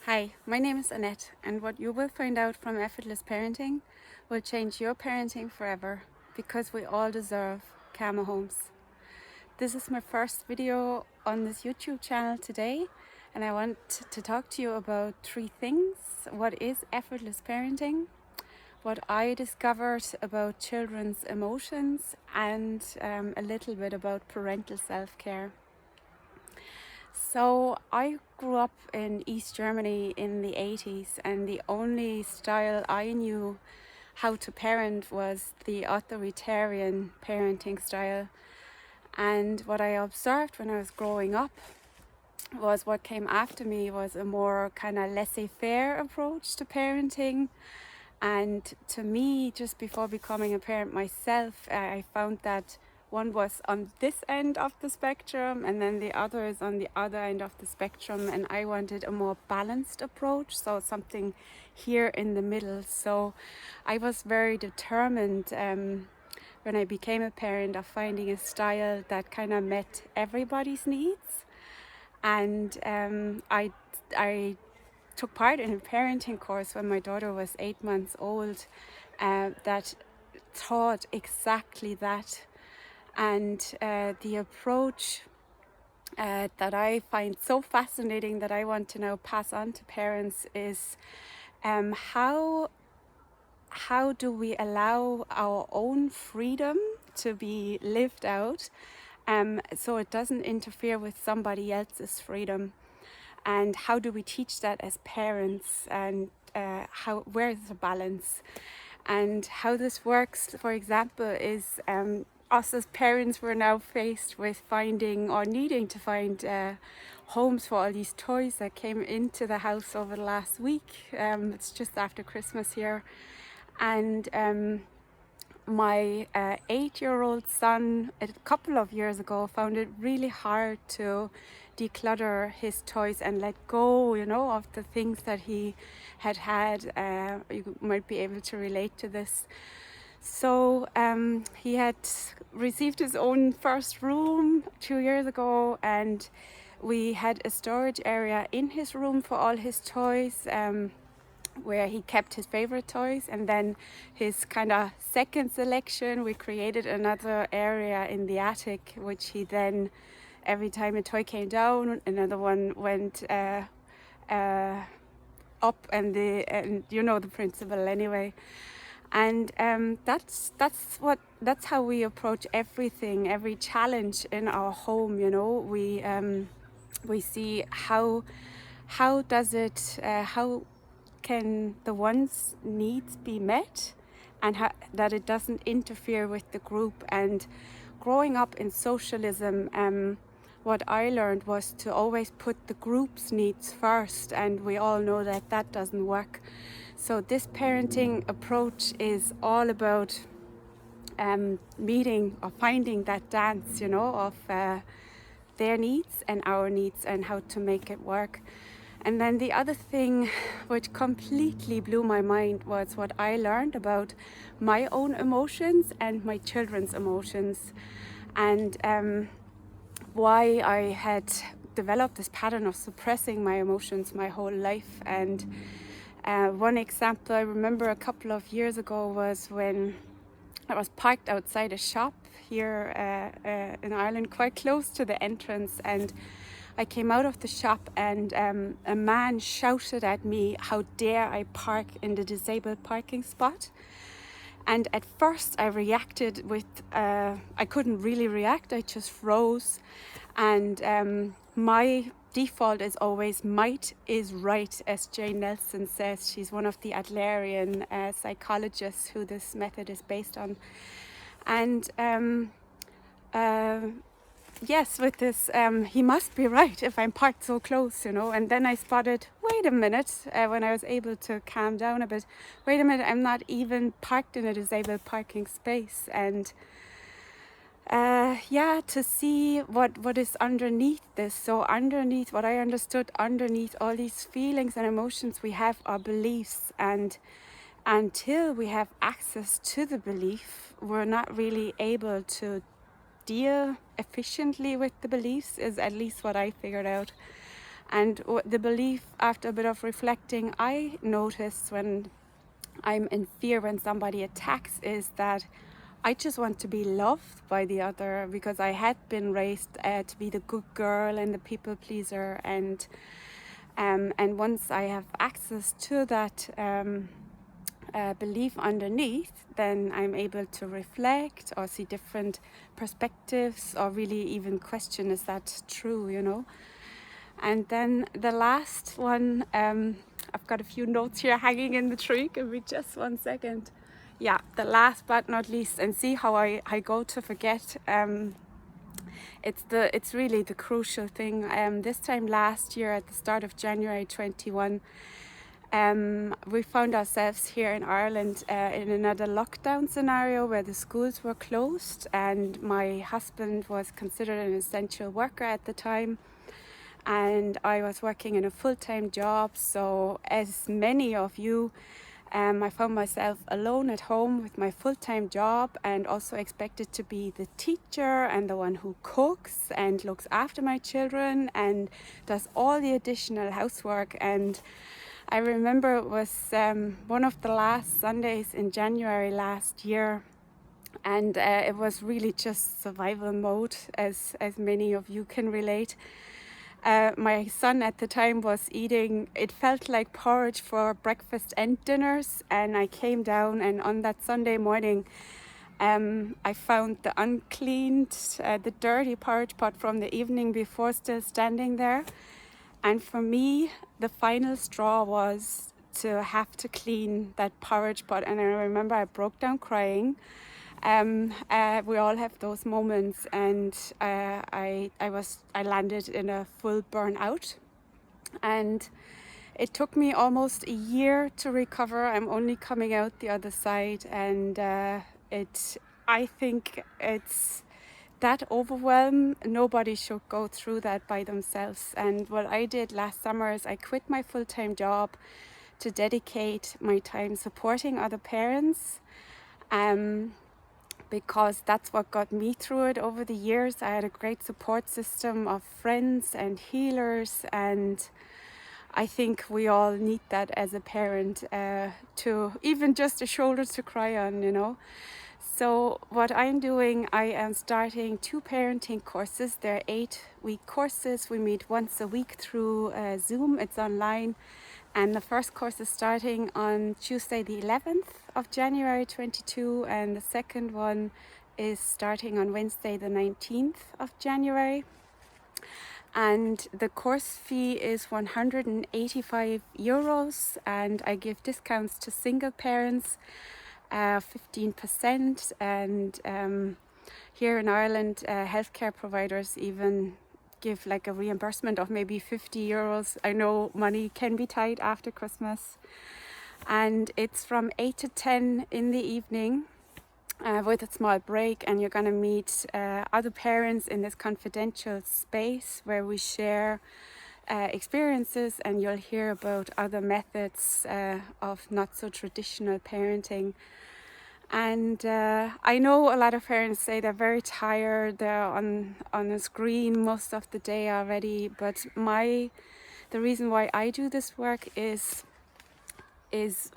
Hi, my name is Annette, and what you will find out from Effortless Parenting will change your parenting forever because we all deserve calmer homes. This is my first video on this YouTube channel today, and I want to talk to you about three things. What is effortless parenting? What I discovered about children's emotions, and a little bit about parental self-care. So I grew up in East Germany in the 80s, and the only style I knew how to parent was the authoritarian parenting style. And what I observed when I was growing up was what came after me was a more kind of laissez-faire approach to parenting. And to me, just before becoming a parent myself, I found that one was on this end of the spectrum and then the other is on the other end of the spectrum, and I wanted a more balanced approach, so something here in the middle. So I was very determined when I became a parent of finding a style that kind of met everybody's needs. And I took part in a parenting course when my daughter was 8 months old that taught exactly that. And the approach that I find so fascinating that I want to now pass on to parents is how do we allow our own freedom to be lived out so it doesn't interfere with somebody else's freedom. And how do we teach that as parents, and where is the balance? And how this works, for example, is us as parents, we're now faced with finding or needing to find homes for all these toys that came into the house over the last week. It's just after Christmas here. And my 8-year-old son a couple of years ago found it really hard to declutter his toys and let go, of the things that he had. You might be able to relate to this. So he had received his own first room 2 years ago, and we had a storage area in his room for all his toys, where he kept his favorite toys, and then his kind of second selection, we created another area in the attic, which he then, every time a toy came down, another one went up, and you know the principle anyway. And that's how we approach everything, every challenge in our home. We see how can the one's needs be met, and that it doesn't interfere with the group. And growing up in socialism, what I learned was to always put the group's needs first, and we all know that that doesn't work. So this parenting approach is all about meeting or finding that dance, of their needs and our needs, and how to make it work. And then the other thing which completely blew my mind was what I learned about my own emotions and my children's emotions, and why I had developed this pattern of suppressing my emotions my whole life. And one example I remember a couple of years ago was when I was parked outside a shop here in Ireland, quite close to the entrance, and I came out of the shop, and a man shouted at me, "How dare I park in the disabled parking spot?" And at first I reacted with, I couldn't really react, I just froze. And my default is always might is right, as Jane Nelson says. She's one of the Adlerian psychologists who this method is based on. And yes, with this, he must be right if I'm parked so close, And then I spotted, wait a minute, when I was able to calm down a bit, wait a minute, I'm not even parked in a disabled parking space. And to see what is underneath this. So underneath, what I understood underneath all these feelings and emotions we have are beliefs, and until we have access to the belief, we're not really able to deal efficiently with the beliefs, is at least what I figured out. And the belief, after a bit of reflecting, I notice when I'm in fear when somebody attacks is that I just want to be loved by the other, because I had been raised to be the good girl and the people pleaser, and once I have access to that belief underneath, then I'm able to reflect or see different perspectives, or really even question, is that true, you know? And then the last one, I've got a few notes here hanging in the tree. Give me just 1 second. Yeah, the last but not least, and see how I go to forget. It's really the crucial thing. This time last year, at the start of January 21, we found ourselves here in Ireland in another lockdown scenario where the schools were closed, and my husband was considered an essential worker at the time. And I was working in a full-time job, so as many of you, I found myself alone at home with my full-time job, and also expected to be the teacher and the one who cooks and looks after my children and does all the additional housework. And I remember it was one of the last Sundays in January last year, and it was really just survival mode, as many of you can relate. My son at the time was eating, it felt like porridge for breakfast and dinners, and I came down, and on that Sunday morning I found the uncleaned, the dirty porridge pot from the evening before still standing there. And for me, the final straw was to have to clean that porridge pot, and I remember I broke down crying. We all have those moments, and I landed in a full burnout, and it took me almost a year to recover. I'm only coming out the other side, and I think it's that overwhelm. Nobody should go through that by themselves. And what I did last summer is I quit my full-time job to dedicate my time supporting other parents. Because that's what got me through it over the years. I had a great support system of friends and healers, and I think we all need that as a parent, to even just a shoulder to cry on, you know. So what I'm doing, I am starting 2 parenting courses. They're 8-week courses. We meet once a week through Zoom. It's online. And the first course is starting on Tuesday the 11th of January 22, and the second one is starting on Wednesday the 19th of January. And the course fee is €185, and I give discounts to single parents, 15%, and here in Ireland, healthcare providers even give like a reimbursement of maybe €50. I know money can be tight after Christmas, and it's from 8 to 10 in the evening with a small break, and you're going to meet other parents in this confidential space where we share experiences, and you'll hear about other methods of not so traditional parenting. And I know a lot of parents say they're very tired, they're on a screen most of the day already, but the reason why I do this work is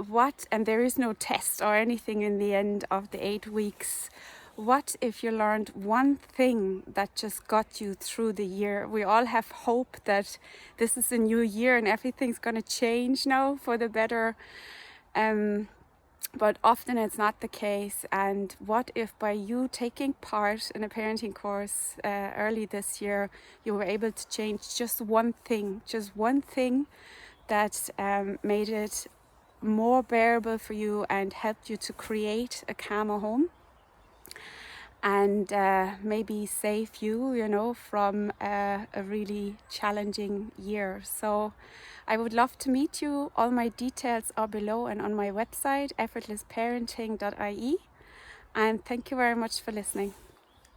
what, and there is no test or anything in the end of the 8 weeks, what if you learned one thing that just got you through the year? We all have hope that this is a new year and everything's going to change now for the better. But often it's not the case. And what if by you taking part in a parenting course early this year, you were able to change just one thing that made it more bearable for you and helped you to create a calmer home, and maybe save you, from a really challenging year. So I would love to meet you. All my details are below and on my website, effortlessparenting.ie. And thank you very much for listening.